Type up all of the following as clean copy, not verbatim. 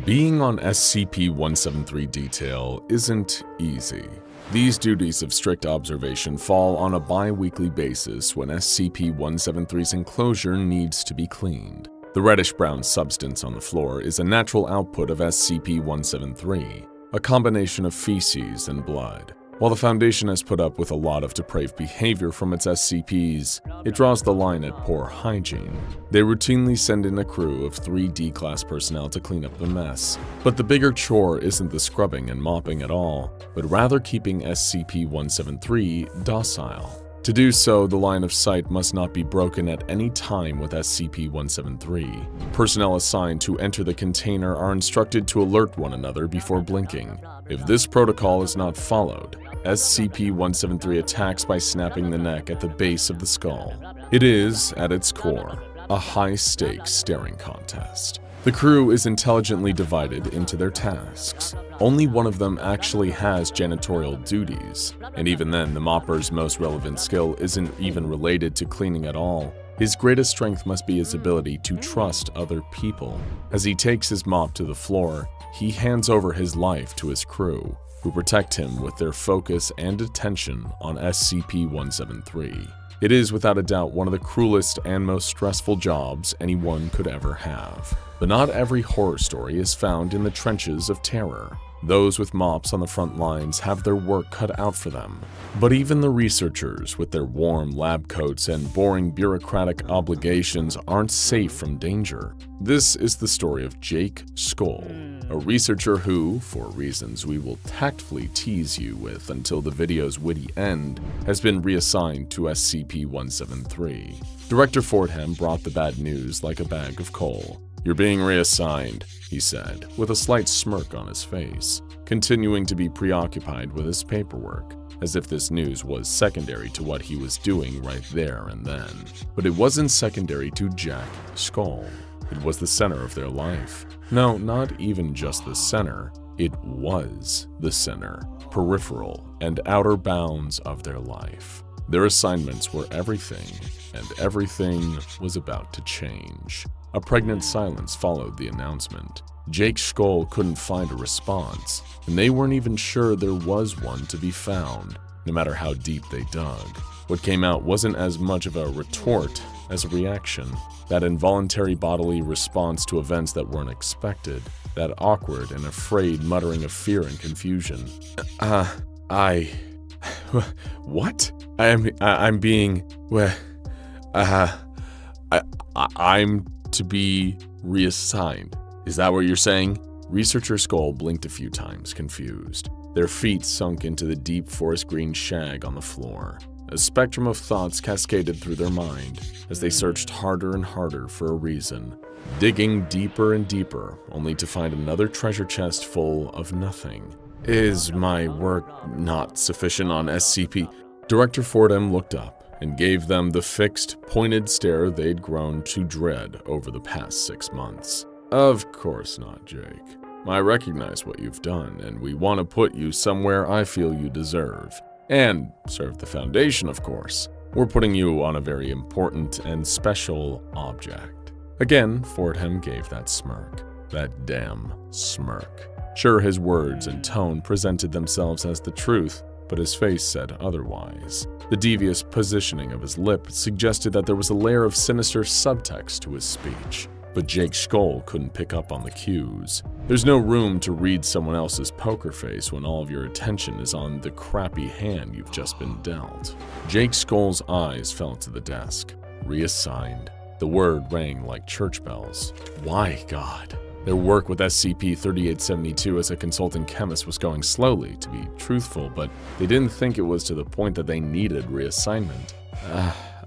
Being on SCP-173 detail isn't easy. These duties of strict observation fall on a bi-weekly basis when SCP-173's enclosure needs to be cleaned. The reddish-brown substance on the floor is a natural output of SCP-173, a combination of feces and blood. While the Foundation has put up with a lot of depraved behavior from its SCPs, it draws the line at poor hygiene. They routinely send in a crew of 3 D-Class personnel to clean up the mess. But the bigger chore isn't the scrubbing and mopping at all, but rather keeping SCP-173 docile. To do so, the line of sight must not be broken at any time with SCP-173. Personnel assigned to enter the container are instructed to alert one another before blinking. If this protocol is not followed, SCP-173 attacks by snapping the neck at the base of the skull. It is, at its core, a high-stakes staring contest. The crew is intelligently divided into their tasks. Only one of them actually has janitorial duties, and even then, the mopper's most relevant skill isn't even related to cleaning at all. His greatest strength must be his ability to trust other people. As he takes his mop to the floor, he hands over his life to his crew, who protect him with their focus and attention on SCP-173. It is without a doubt one of the cruelest and most stressful jobs anyone could ever have. But not every horror story is found in the trenches of terror. Those with mops on the front lines have their work cut out for them. But even the researchers with their warm lab coats and boring bureaucratic obligations aren't safe from danger. This is the story of Jake Skoll, a researcher who, for reasons we will tactfully tease you with until the video's witty end, has been reassigned to SCP-173. Director Fordham brought the bad news like a bag of coal. "You're being reassigned," he said, with a slight smirk on his face, continuing to be preoccupied with his paperwork, as if this news was secondary to what he was doing right there and then. But it wasn't secondary to Jack Skoll. It was the center of their life. No, not even just the center. It was the center, peripheral, and outer bounds of their life. Their assignments were everything, and everything was about to change. A pregnant silence followed the announcement. Jake Skoll couldn't find a response, and they weren't even sure there was one to be found, no matter how deep they dug. What came out wasn't as much of a retort as a reaction, that involuntary bodily response to events that weren't expected, that awkward and afraid muttering of fear and confusion. What? I'm being, I'm to be reassigned. Is that what you're saying? Researcher Skoll blinked a few times, confused. Their feet sunk into the deep forest green shag on the floor. A spectrum of thoughts cascaded through their mind as they searched harder and harder for a reason, digging deeper and deeper, only to find another treasure chest full of nothing. Is my work not sufficient on SCP? Director Fordham looked up and gave them the fixed, pointed stare they'd grown to dread over the past 6 months. Of course not, Jake. I recognize what you've done, and we want to put you somewhere I feel you deserve. And serve the Foundation, of course. We're putting you on a very important and special object. Again, Fordham gave that smirk. That damn smirk. Sure, his words and tone presented themselves as the truth, but his face said otherwise. The devious positioning of his lip suggested that there was a layer of sinister subtext to his speech, but Jake Skoll couldn't pick up on the cues. There's no room to read someone else's poker face when all of your attention is on the crappy hand you've just been dealt. Jake Skoll's eyes fell to the desk. Reassigned. The word rang like church bells. Why, God? Their work with SCP-3872 as a consulting chemist was going slowly, to be truthful, but they didn't think it was to the point that they needed reassignment.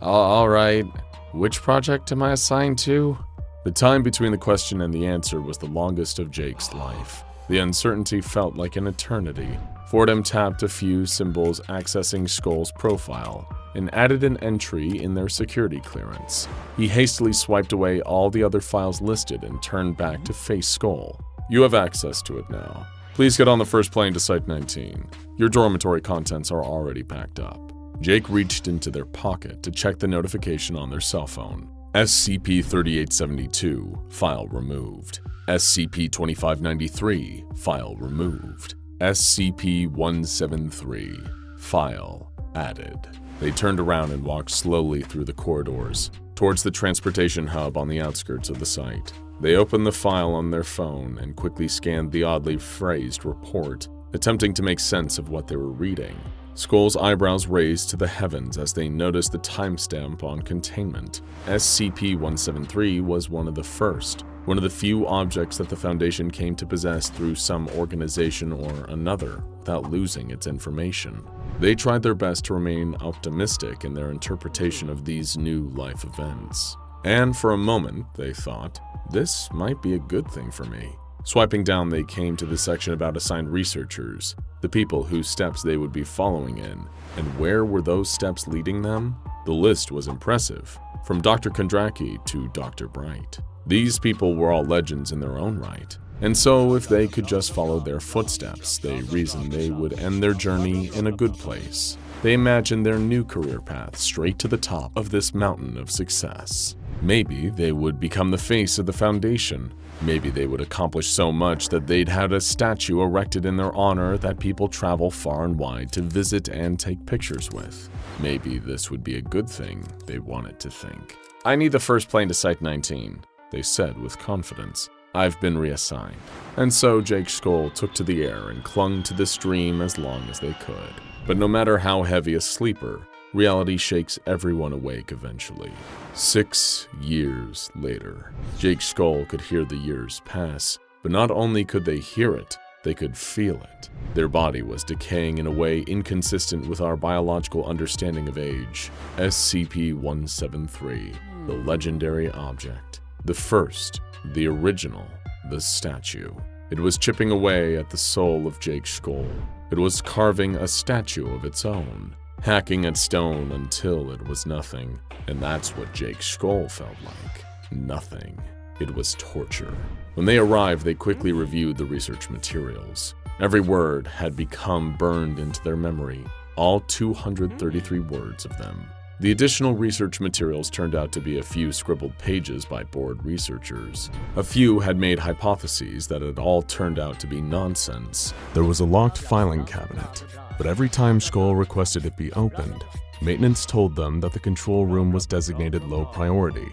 All right. Which project am I assigned to? The time between the question and the answer was the longest of Jake's life. The uncertainty felt like an eternity. Fordham tapped a few symbols accessing Skoll's profile and added an entry in their security clearance. He hastily swiped away all the other files listed and turned back to face Skoll. You have access to it now. Please get on the first plane to Site 19. Your dormitory contents are already packed up. Jake reached into their pocket to check the notification on their cell phone. SCP-3872, file removed. SCP-2593, file removed. SCP-173, file added. They turned around and walked slowly through the corridors, towards the transportation hub on the outskirts of the site. They opened the file on their phone and quickly scanned the oddly phrased report, attempting to make sense of what they were reading. Skull's eyebrows raised to the heavens as they noticed the timestamp on containment. SCP-173 was one of the few objects that the Foundation came to possess through some organization or another without losing its information. They tried their best to remain optimistic in their interpretation of these new life events. And for a moment, they thought, this might be a good thing for me. Swiping down, they came to the section about assigned researchers, the people whose steps they would be following in, and where were those steps leading them? The list was impressive, from Dr. Kondraki to Dr. Bright. These people were all legends in their own right, and so if they could just follow their footsteps, they reasoned they would end their journey in a good place. They imagined their new career path straight to the top of this mountain of success. Maybe they would become the face of the Foundation. Maybe they would accomplish so much that they'd had a statue erected in their honor that people travel far and wide to visit and take pictures with. Maybe this would be a good thing, they wanted to think. I need the first plane to Site 19, they said with confidence. I've been reassigned. And so Jake Skull took to the air and clung to the stream as long as they could. But no matter how heavy a sleeper, reality shakes everyone awake eventually. 6 years later, Jake Skull could hear the years pass, but not only could they hear it, they could feel it. Their body was decaying in a way inconsistent with our biological understanding of age. SCP-173, the legendary object. The first, the original, the statue. It was chipping away at the soul of Jake Skull. It was carving a statue of its own, hacking at stone until it was nothing. And that's what Jake Skull felt like. Nothing. It was torture. When they arrived, they quickly reviewed the research materials. Every word had become burned into their memory, all 233 words of them. The additional research materials turned out to be a few scribbled pages by bored researchers. A few had made hypotheses that had all turned out to be nonsense. There was a locked filing cabinet, but every time Skull requested it be opened, maintenance told them that the control room was designated low priority,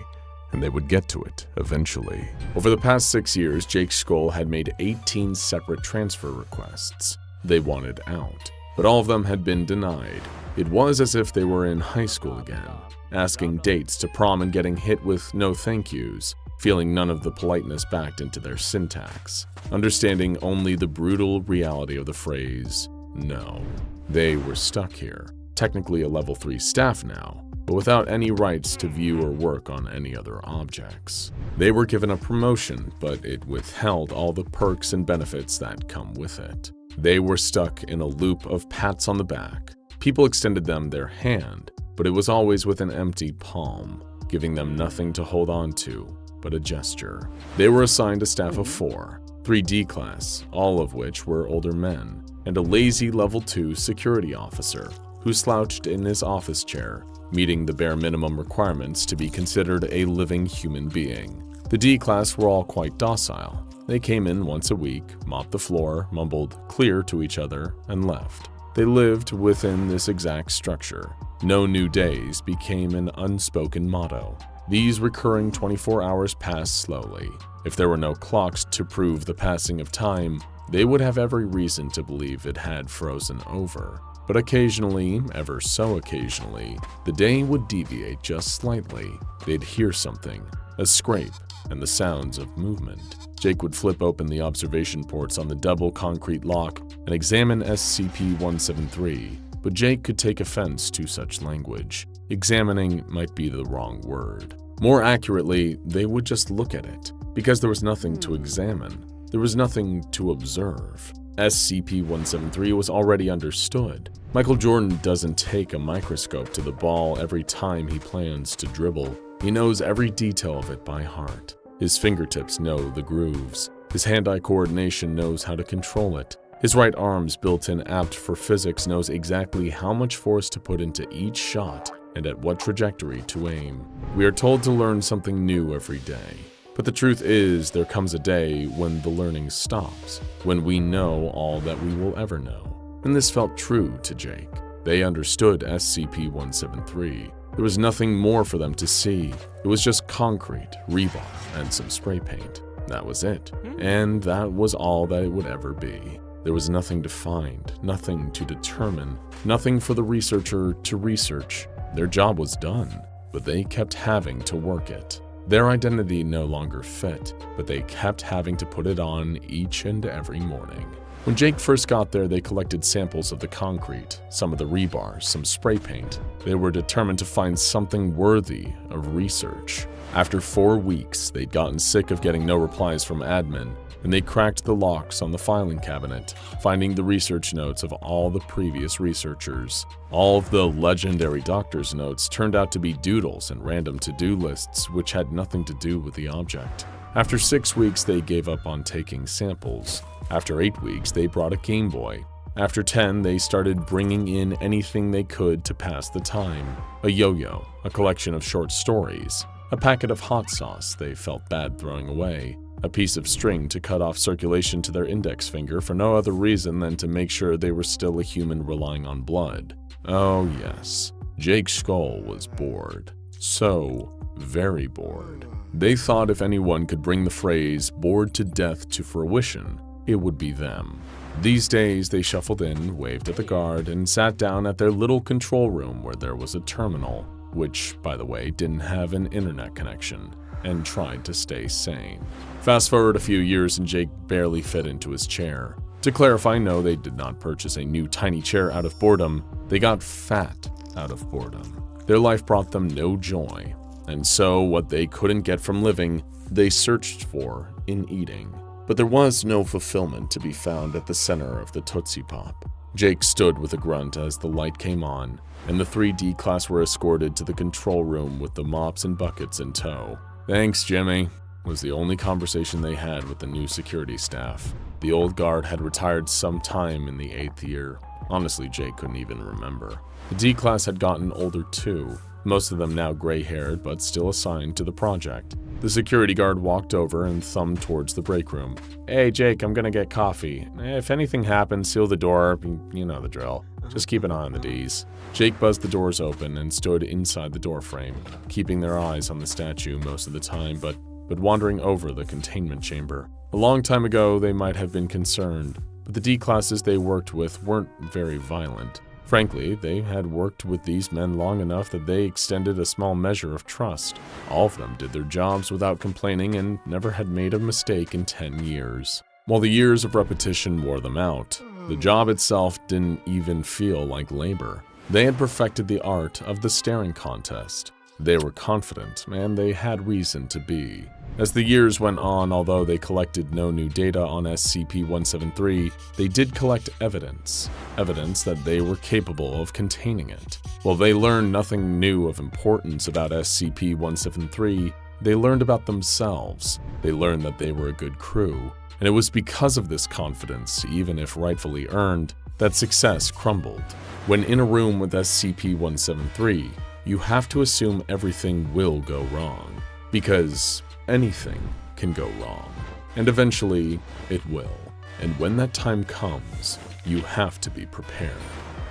and they would get to it eventually. Over the past 6 years, Jake Skull had made 18 separate transfer requests. They wanted out, but all of them had been denied. It was as if they were in high school again, asking dates to prom and getting hit with no thank yous, feeling none of the politeness backed into their syntax, understanding only the brutal reality of the phrase, no. They were stuck here, technically a level 3 staff now, but without any rights to view or work on any other objects. They were given a promotion, but it withheld all the perks and benefits that come with it. They were stuck in a loop of pats on the back. People extended them their hand, but it was always with an empty palm, giving them nothing to hold on to but a gesture. They were assigned a staff of 4, 3 D class, all of which were older men, and a lazy level 2 security officer who slouched in his office chair, meeting the bare minimum requirements to be considered a living human being. The D class were all quite docile. They came in once a week, mopped the floor, mumbled "clear" to each other, and left. They lived within this exact structure. No new days became an unspoken motto. These recurring 24 hours passed slowly. If there were no clocks to prove the passing of time, they would have every reason to believe it had frozen over. But occasionally, ever so occasionally, the day would deviate just slightly. They'd hear something, a scrape, and the sounds of movement. Jake would flip open the observation ports on the double concrete lock and examine SCP-173, but Jake could take offense to such language. Examining might be the wrong word. More accurately, they would just look at it, because there was nothing to examine. There was nothing to observe. SCP-173 was already understood. Michael Jordan doesn't take a microscope to the ball every time he plans to dribble. He knows every detail of it by heart. His fingertips know the grooves. His hand-eye coordination knows how to control it. His right arm's built-in apt for physics knows exactly how much force to put into each shot and at what trajectory to aim. We are told to learn something new every day. But the truth is, there comes a day when the learning stops, when we know all that we will ever know. And this felt true to Jake. They understood SCP-173. There was nothing more for them to see. It was just concrete, rebar, and some spray paint. That was it. And that was all that it would ever be. There was nothing to find, nothing to determine, nothing for the researcher to research. Their job was done, but they kept having to work it. Their identity no longer fit, but they kept having to put it on each and every morning. When Jake first got there, they collected samples of the concrete, some of the rebar, some spray paint. They were determined to find something worthy of research. After 4 weeks, they'd gotten sick of getting no replies from admin, and they cracked the locks on the filing cabinet, finding the research notes of all the previous researchers. All of the legendary doctor's notes turned out to be doodles and random to-do lists which had nothing to do with the object. After 6 weeks, they gave up on taking samples. After 8 weeks, they brought a Game Boy. After 10, they started bringing in anything they could to pass the time. A yo-yo, a collection of short stories, a packet of hot sauce they felt bad throwing away, a piece of string to cut off circulation to their index finger for no other reason than to make sure they were still a human relying on blood. Oh yes, Jake Skull was bored. So very bored. They thought if anyone could bring the phrase bored to death to fruition, it would be them. These days, they shuffled in, waved at the guard, and sat down at their little control room where there was a terminal, which, by the way, didn't have an internet connection, and tried to stay sane. Fast forward a few years and Jake barely fit into his chair. To clarify, no, they did not purchase a new tiny chair out of boredom. They got fat out of boredom. Their life brought them no joy. And so, what they couldn't get from living, they searched for in eating. But there was no fulfillment to be found at the center of the Tootsie Pop. Jake stood with a grunt as the light came on, and the 3D class were escorted to the control room with the mops and buckets in tow. "Thanks, Jimmy," was the only conversation they had with the new security staff. The old guard had retired sometime in the 8th year. Honestly, Jake couldn't even remember. The D class had gotten older too, most of them now gray-haired but still assigned to the project. The security guard walked over and thumbed towards the break room. "Hey Jake, I'm gonna get coffee. If anything happens, seal the door, you know the drill. Just keep an eye on the Ds." Jake buzzed the doors open and stood inside the doorframe, keeping their eyes on the statue most of the time, but wandering over the containment chamber. A long time ago, they might have been concerned, but the D classes they worked with weren't very violent. Frankly, they had worked with these men long enough that they extended a small measure of trust. All of them did their jobs without complaining and never had made a mistake in 10 years. While the years of repetition wore them out, the job itself didn't even feel like labor. They had perfected the art of the staring contest. They were confident, and they had reason to be. As the years went on, although they collected no new data on SCP-173, they did collect evidence that they were capable of containing it. While they learned nothing new of importance about SCP-173, they learned about themselves. They learned that they were a good crew, and it was because of this confidence, even if rightfully earned, that success crumbled. When in a room with SCP-173, you have to assume everything will go wrong, because anything can go wrong, and eventually it will. And when that time comes, you have to be prepared.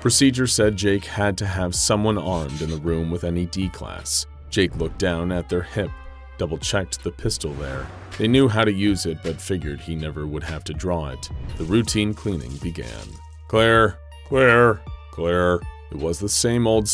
Procedure said Jake had to have someone armed in the room with any D class. Jake looked down at their hip, double-checked the pistol there. They knew how to use it, but figured he never would have to draw it. The routine cleaning began. Clear, clear, clear. It was the same old,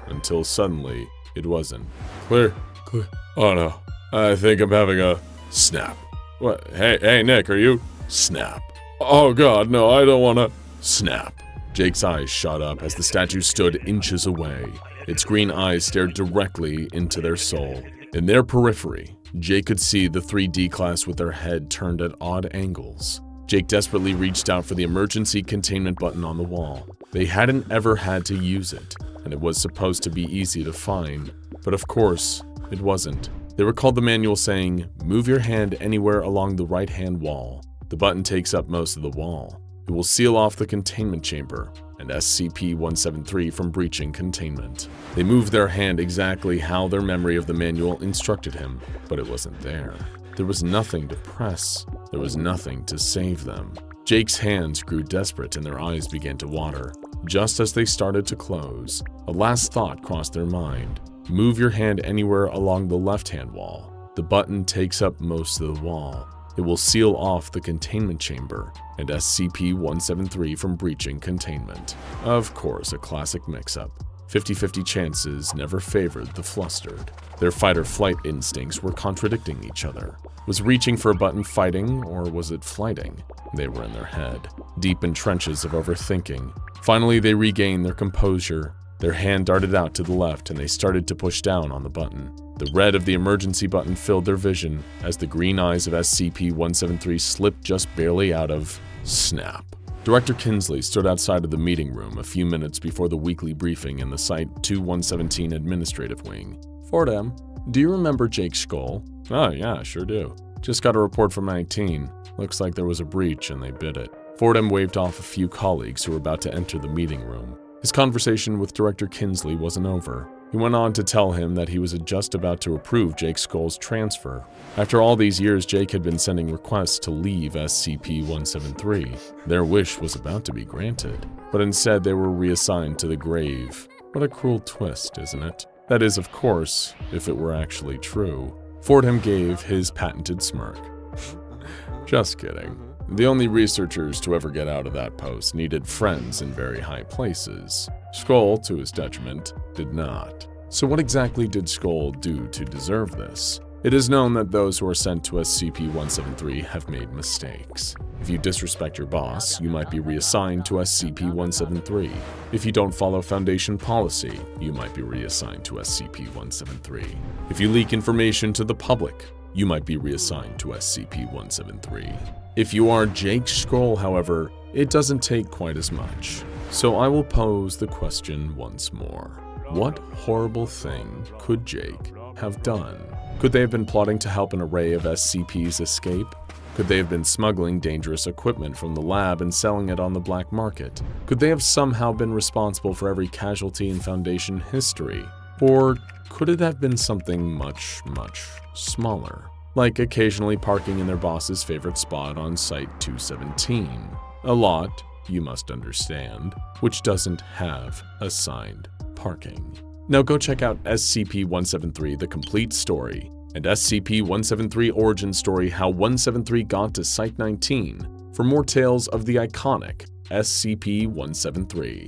until suddenly it wasn't. Clear, clear. Oh no, I think I'm having a snap. What? Hey Nick, are you? Snap. Oh god, no, I don't wanna. Snap. Jake's eyes shot up as the statue stood inches away. Its green eyes stared directly into their soul. In their periphery, Jake could see the 3D class with their head turned at odd angles. Jake desperately reached out for the emergency containment button on the wall. They hadn't ever had to use it, and it was supposed to be easy to find. But of course, it wasn't. They recalled the manual saying, "Move your hand anywhere along the right-hand wall. The button takes up most of the wall. It will seal off the containment chamber, and and SCP-173 from breaching containment. They moved their hand exactly how their memory of the manual instructed him, but it wasn't there. There was nothing to press. There was nothing to save them. Jake's hands grew desperate and their eyes began to water. Just as they started to close, a last thought crossed their mind. Move your hand anywhere along the left-hand wall. The button takes up most of the wall. It will seal off the containment chamber and SCP-173 from breaching containment. Of course, a classic mix-up. 50-50 chances never favored the flustered. Their fight-or-flight instincts were contradicting each other. Was reaching for a button fighting, or was it flighting? They were in their head, deep in trenches of overthinking. Finally, they regained their composure. Their hand darted out to the left and they started to push down on the button. The red of the emergency button filled their vision as the green eyes of SCP-173 slipped just barely out of snap. Director Kinsley stood outside of the meeting room a few minutes before the weekly briefing in the Site-2117 Administrative Wing. Fordham, do you remember Jake's skull? Oh yeah, sure do. Just got a report from 19. Looks like there was a breach and they bid it. Fordham waved off a few colleagues who were about to enter the meeting room. His conversation with Director Kinsley wasn't over. He went on to tell him that he was just about to approve Jake Skull's transfer. After all these years, Jake had been sending requests to leave SCP-173. Their wish was about to be granted, but instead they were reassigned to the grave. What a cruel twist, isn't it? That is, of course, if it were actually true. Fordham gave his patented smirk. Just kidding. The only researchers to ever get out of that post needed friends in very high places. Skull, to his detriment, did not. So what exactly did Skull do to deserve this? It is known that those who are sent to SCP-173 have made mistakes. If you disrespect your boss, you might be reassigned to SCP-173. If you don't follow Foundation policy, you might be reassigned to SCP-173. If you leak information to the public, you might be reassigned to SCP-173. If you are Jake Skull, however, it doesn't take quite as much. So I will pose the question once more. What horrible thing could Jake have done? Could they have been plotting to help an array of SCPs escape? Could they have been smuggling dangerous equipment from the lab and selling it on the black market? Could they have somehow been responsible for every casualty in Foundation history? Or could it have been something much, much smaller? Like occasionally parking in their boss's favorite spot on Site-217. A lot, you must understand, which doesn't have assigned parking. Now go check out SCP-173 The Complete Story and SCP-173 Origin Story How 173 Got to Site-19 for more tales of the iconic SCP-173.